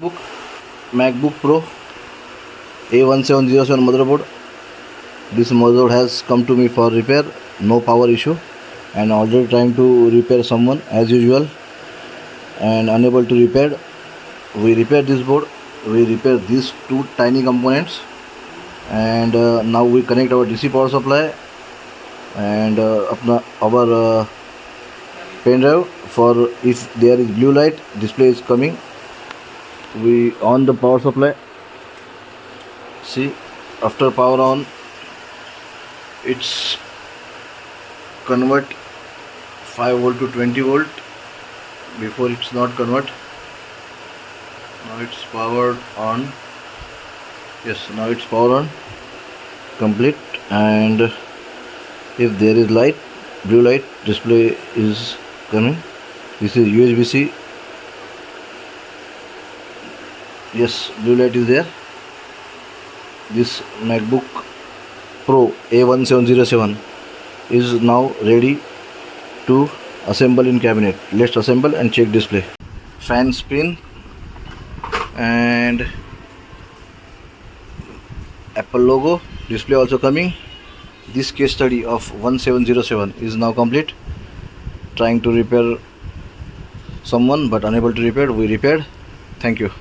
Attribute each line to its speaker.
Speaker 1: book MacBook Pro A1707 motherboard. This motherboard has come to me for repair, no power issue, and already trying to repair someone as usual and unable to repair. We repair this board, we repair these two tiny components, and now we connect our DC power supply and our pen drive. For if there is blue light display is coming, we on the power supply. See, after power on, it's convert 5 volt to 20 volt. Before it's not convert. Now it's powered on. Yes, now it's power on complete, and if there is light, blue light display is coming. This is USB-C. Yes, blue light is there. This MacBook Pro A1707 is now ready to assemble in cabinet. Let's assemble and check display. Fan spin and Apple logo display also coming. This case study of 1707 is now complete. Trying to repair someone but unable to repair. We repaired. Thank you.